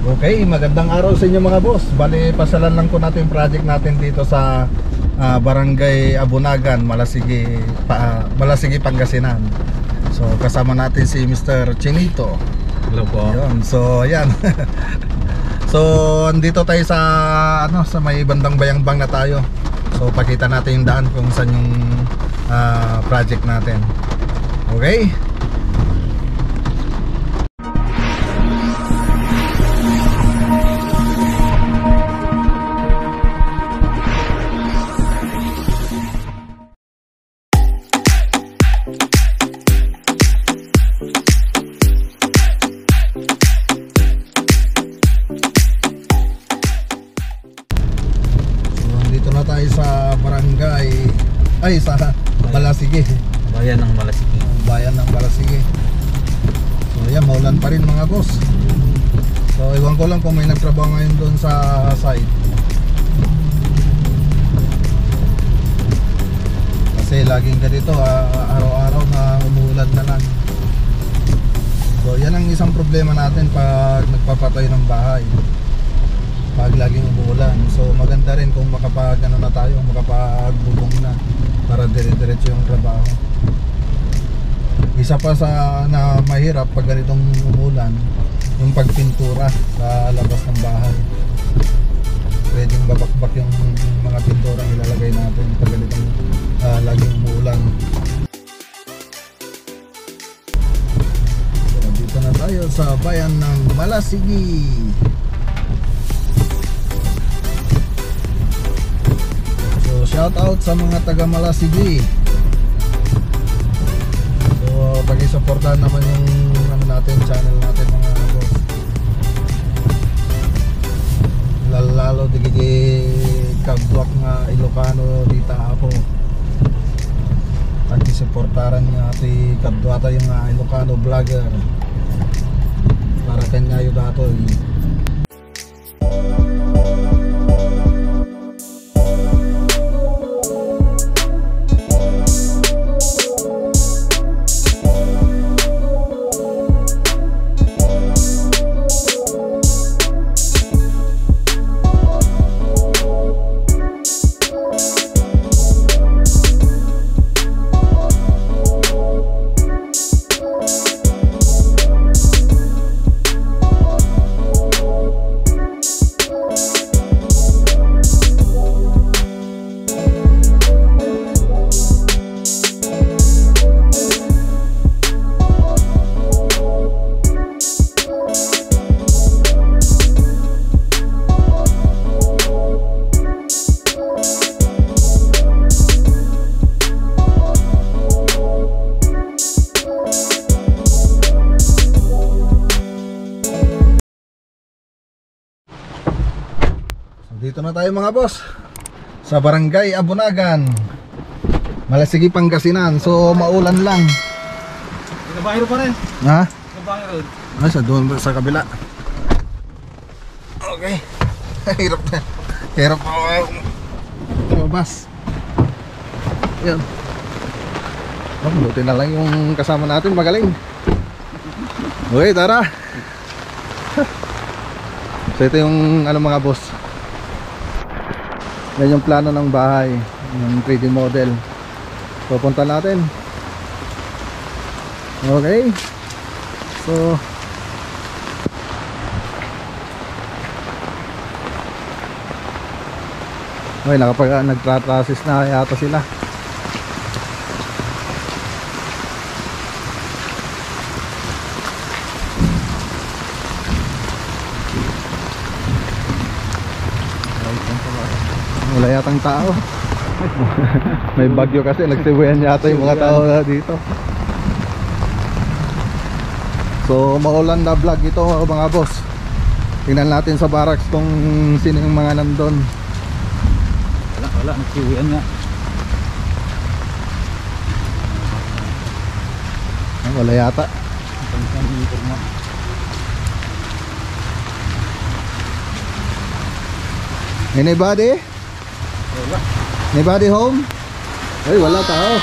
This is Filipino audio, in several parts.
Okay, magandang araw sa inyo mga boss. Bali, pasalan lang ko natin yung project natin dito sa Barangay Abunagan, Malasigi, Pangasinan. So kasama natin si Mr. Chinito. Hello po. Ayun, so ayan. So andito tayo sa sa may bandang Bayambang na tayo. So pakita natin yung daan kung saan yung project natin. Okay? Sa barangay sa Malasigi, bayan ng Malasigi. Bayan ng Malasigi. So ayan, maulan pa rin mga boss. So iwan ko lang kung may nagtrabaho ngayon doon sa site, kasi laging ganito araw-araw na umuulan na lang. So yan ang isang problema natin pag nagpapatayo ng bahay, pag laging umuulan. So maganda rin kung makapagbubong na para dire-diretso yung trabaho. Isa pa sa na mahirap pag ganitong umuulan, yung pagpintura sa labas ng bahay. Pwedeng babakbak yung mga pintura ilalagay natin pag ganitong laging umuulan. So dito na tayo sa bayan ng Malasigi. Shout out sa mga taga Malasigi. So pag-i-supportan naman yung channel natin mga boss. Lalo digigi kabwak nga Ilocano dita ako. Pag-i-supportaran nga ati kabwata yung Ilocano vlogger. Para kanya yung dato. Dito na tayo mga boss sa Barangay Abunagan, Malasigi, Pangasinan. So maulan lang. Nabahiro pa rin. Ha? Nabahiro. Ay, sa doon sa kabila. Okay. Hirap na. Hirap pa lumabas. Yan. Buti na lang yung kasama natin magaling. Okay, tara. So ito yung mga boss. Yan yung plano ng bahay, yung 3D model. Pupunta natin. Okay. So nagtra-process na yata sila. Wala yatang tao. May bagyo kasi, nagsibuyan yata yung mga tao dito. So maulan na vlog ito mga boss. Tingnan natin sa barracks kung sino yung mga nandun. Wala, nagsibuyan nga. Wala yata. Anybody? Anybody home? Ay, wala tao.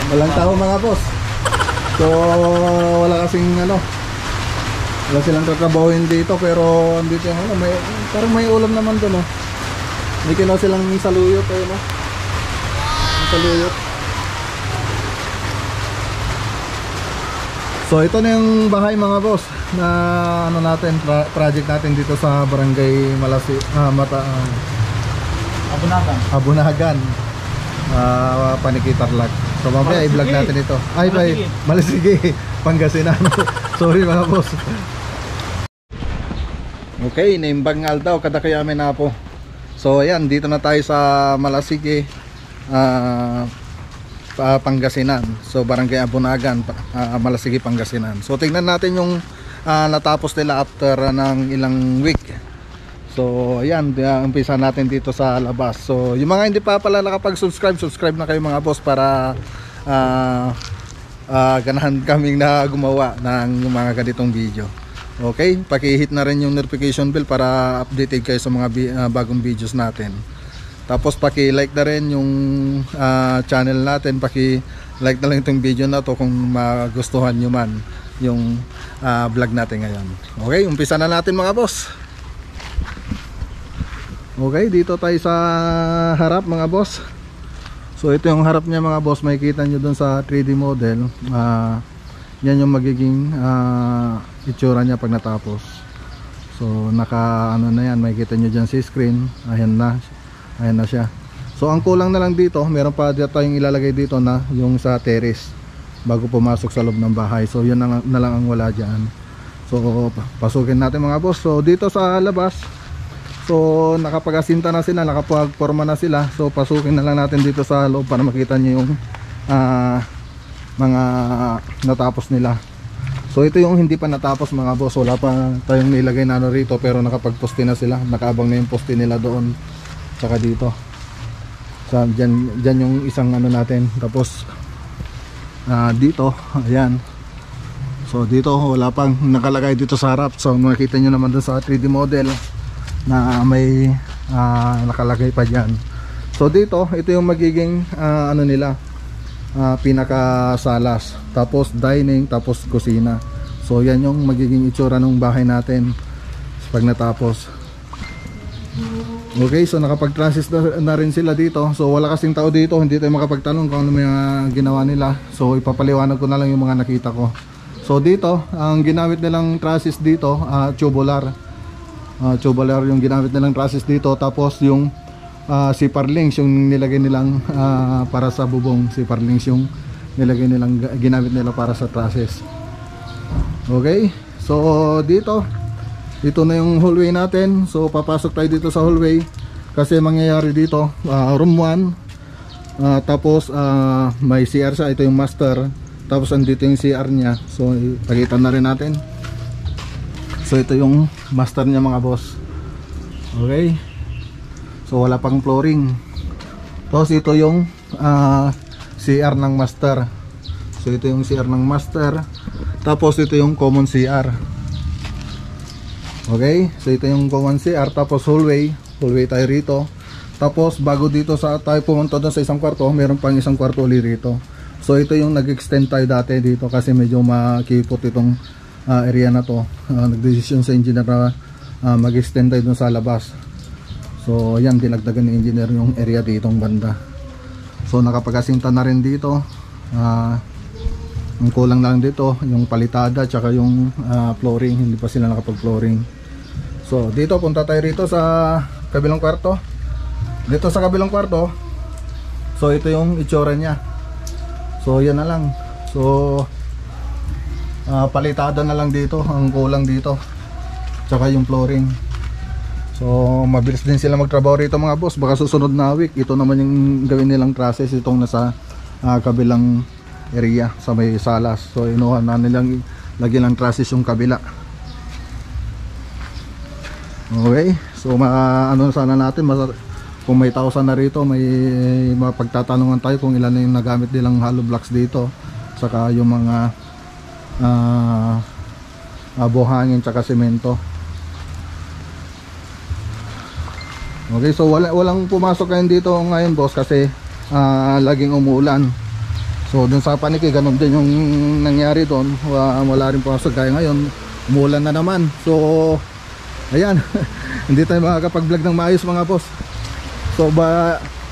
Walang tao mga boss. So wala kasing Wala silang tatrabahuin dito, pero andito yung ano, parang may ulam naman doon, oh. May kinuha silang saluyot, ayun, oh. Saluyot. So ito na yung bahay mga boss na ano natin, project natin dito sa Barangay Abunagan, Panikitarlac. So mamaya i-vlog natin ito. Ay, Malasigi, Pangasinan. Sorry mga boss. Okay, naimbangal daw kada kaya na po. So ayan, dito na tayo sa Malasigi, Pangasinan. So Barangay Abunagan, Malasigi, Pangasinan. So tingnan natin yung natapos nila after ng ilang week. So ayan, umpisa natin dito sa labas. So yung mga hindi pa pala nakapag-subscribe, subscribe na kayo mga boss para ganahan kaming na gumawa ng mga ganitong video. Okay, paki-hit na rin yung notification bell para updated kayo sa mga bagong videos natin. Tapos paki-like na rin yung channel natin, paki-like na lang itong video na to kung magustuhan nyo man yung vlog natin ngayon. Okay, umpisa na natin mga boss. Okay, dito tayo sa harap mga boss. So ito yung harap niya mga boss, makikita nyo dun sa 3D model. Yan yung magiging itsura niya pag natapos. So naka ano na yan, makikita nyo dyan sa screen. Ayan na siya. So ang kulang na lang dito, meron pa dito tayong ilalagay dito na yung sa terrace bago pumasok sa loob ng bahay. So yun na lang ang wala dyan. So pasukin natin mga boss. So dito sa labas, so nakapag-asinta na sila, nakapag-forma na sila. So pasukin na lang natin dito sa loob para makita nyo yung mga natapos nila. So ito yung hindi pa natapos mga boss. Wala pa tayong nilagay na ano rito, pero nakapag-poste na sila. Nakaabang na yung poste nila doon, tsaka dito. So dyan yung isang ano natin. Tapos dito, ayan. So dito wala pang nakalagay dito sa harap. So makikita nyo naman doon sa 3D model na may nakalagay pa dyan. So dito, ito yung magiging ano nila, pinaka-salas, tapos dining, tapos kusina. So yan yung magiging itsura ng bahay natin pag natapos. Okay, so nakapag-transit na rin sila dito. So wala kasing tao dito, hindi tayo makapagtanong kung ano may ginawa nila. So ipapaliwanag ko na lang yung mga nakita ko. So dito, ang ginamit nilang trusses dito, tubular. Tubular yung ginamit nilang trusses dito. Tapos yung zipper links yung nilagay nilang para sa bubong. Zipper links yung nilagay nilang ginamit nila para sa trusses. Okay, so dito, ito na yung hallway natin. So papasok tayo dito sa hallway kasi mangyayari dito room 1, tapos may CR siya. Ito yung master, tapos andito yung CR nya. So ipakita na rin natin. So ito yung master nya mga boss. Okay, so wala pang flooring. Tapos ito yung CR ng master. So ito yung CR ng master. Tapos ito yung common CR. Okay, so ito yung common CR. Tapos hallway tayo rito. Tapos bago dito sa tayo pumunta doon sa isang kwarto, meron pang isang kwarto ulit rito. So ito yung nag-extend tayo dati dito kasi medyo makipot itong area na to. Nag-decision sa engineer na mag-extend tayo doon sa labas. So yan, dinagdagan ng engineer yung area ditong banda. So nakapag-asinta na rin dito. Ang kulang lang dito yung palitada tsaka yung flooring. Hindi pa sila nakapag-flooring. So dito, punta tayo rito sa kabilang kwarto. Dito sa kabilang kwarto, so ito yung itsura nya. So yan na lang. So palitada na lang dito. Ang kulang dito tsaka yung flooring. So mabilis din sila magtrabaho rito mga boss. Baka susunod na week ito naman yung gawin nilang trusses, itong nasa kabilang area sa may salas. So inuha na nilang lagyan ng trusses yung kabila. Okay, so ano sana natin, kung may 1,000 na rito, may mapagtatanungan tayo kung ilan na yung nagamit nilang hollow blocks dito, saka yung mga buhangin tsaka semento. Okay, so walang pumasok ngayon dito ngayon boss kasi laging umuulan. So dun sa Paniki ganun din yung nangyari doon, wala rin pumasok. Kaya ngayon umulan na naman. So ayan, hindi tayo makakapag-vlog ng maayos mga boss. So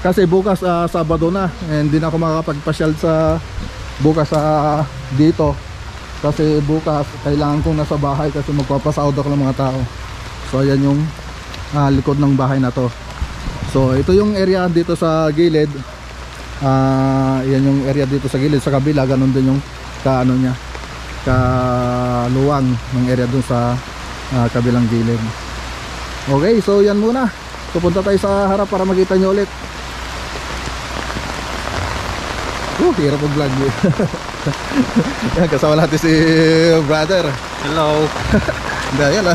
kasi bukas Sabado na, hindi na ako makakapagpasyal sa bukas dito. Kasi bukas kailangan kong nasa bahay kasi magpapasahod ako ng mga tao. So ayan yung likod ng bahay na to. So ito yung area dito sa gilid. Yan yung area dito sa gilid. Sa kabila ganun din yung kaluwang ng area dun sa kabilang gilid. Okay, so yan muna. Pupunta tayo sa harap para makita nyo ulit. Hirap mag-vlog. Yan, kasama natin si brother. Hello. Hindi, yan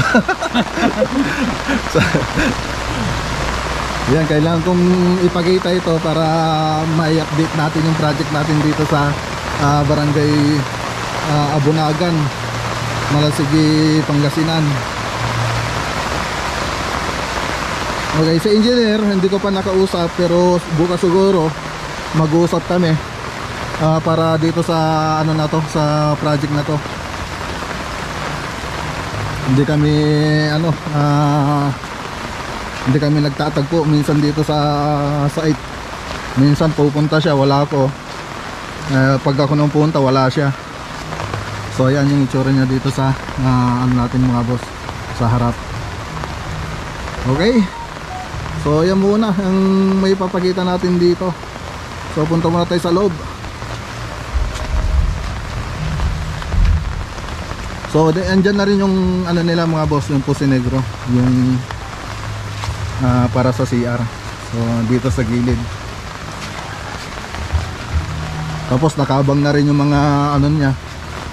yan, kailangan kong ipakita ito para ma-update natin yung project natin dito sa barangay Abunagan, Malasigi, Pangasinan. Okay, sa engineer hindi ko pa nakausap, pero bukas siguro mag-uusap kami para dito sa sa project na to. Hindi kami nagtatagpo minsan dito sa site. Minsan pupunta siya, wala ako. Pag ako nung punta, wala siya. So ayan yung itsura niya dito sa natin mga boss, sa harap. Okay, so yan muna ang may papakita natin dito. So punta muna tayo sa loob. So andyan na rin yung nila mga boss, yung Pusi Negro, yung para sa CR. So dito sa gilid. Tapos nakaabang na rin yung mga niya,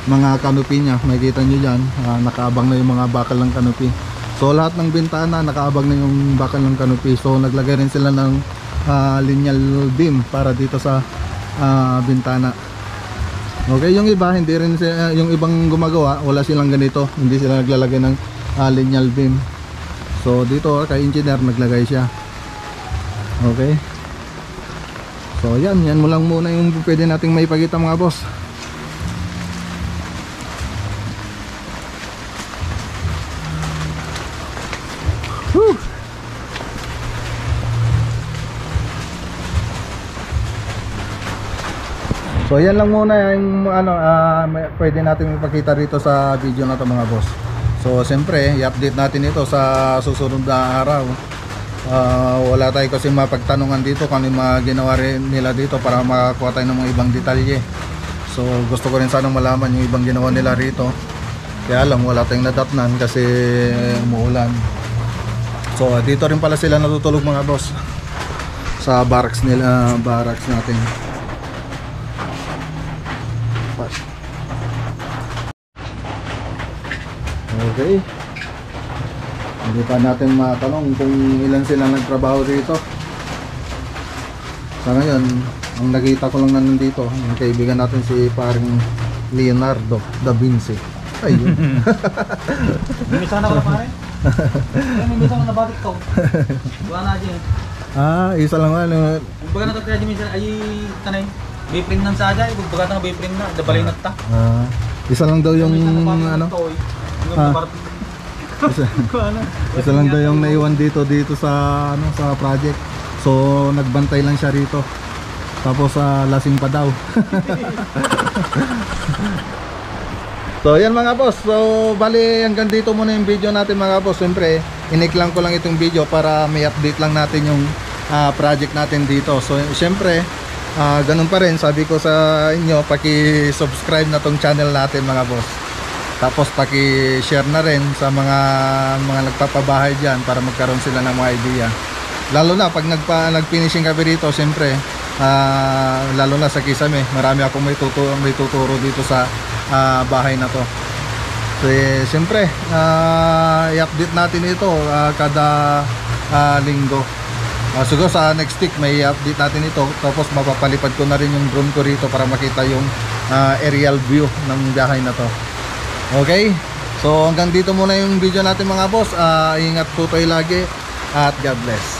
mga canopy niya. Makikita nyo dyan, nakaabang na yung mga bakal ng canopy. So lahat ng bintana nakaabang na yung bakal ng canopy. So naglagay rin sila ng lineal beam para dito sa bintana. Okay, yung iba hindi rin yung ibang gumagawa, wala silang ganito, hindi sila naglalagay ng lineal beam. So dito kay engineer naglagay siya. Okay. So yan mo lang muna yung pwede nating maipakita mga boss. Whew. So yan lang muna yung pwede natin ipakita dito sa video na to mga boss. So siyempre i-update natin ito sa susunod na araw. Wala tayo kasi mapagtanungan dito kung ano yung mga ginawa rin nila dito para makakuha tayo ng mga ibang detalye. So gusto ko rin sanang malaman yung ibang ginawa nila rito. Kaya lang wala tayong nadatnan kasi umuulan. So dito rin pala sila natutulog mga boss, sa barracks nila, barracks natin. Okay. Hindi pa natin matanong kung ilan sila nagtrabaho dito. Sa ngayon, ang nakita ko lang na nandito, yung kaibigan natin si paring Leonardo da Vinci. Ayun. Mimisan ako na pare. Mimisan ako na batik ko. Buwan na dyan. Isa lang Baga na tataya dyan minsan ay tanay. Biprim ng sada, baga na biprim na, dabalay na ta. Isa lang daw yung isa lang daw yung naiwan dito sa sa project. So nagbantay lang siya rito. Tapos lasing pa daw. So yan mga boss. So bali hanggang dito muna yung video natin mga boss. Siyempre iniklang ko lang itong video para may update lang natin yung project natin dito. So siyempre ganun pa rin, sabi ko sa inyo, paki-subscribe na tong channel natin mga boss. Tapos paki-share na rin sa mga nagpapabahay diyan para magkaroon sila ng mga idea. Lalo na pag nagfinishing kami rito, siyempre lalo na sa Kisame, marami akong may tuturo dito sa bahay na to. So siyempre i-update natin ito kada linggo. Siguro sa next week may update natin ito. Tapos mapapalipad ko na rin yung drone ko rito para makita yung aerial view ng bahay na to. Okay, so hanggang dito muna yung video natin mga boss. Ingat po tayo lagi at God bless.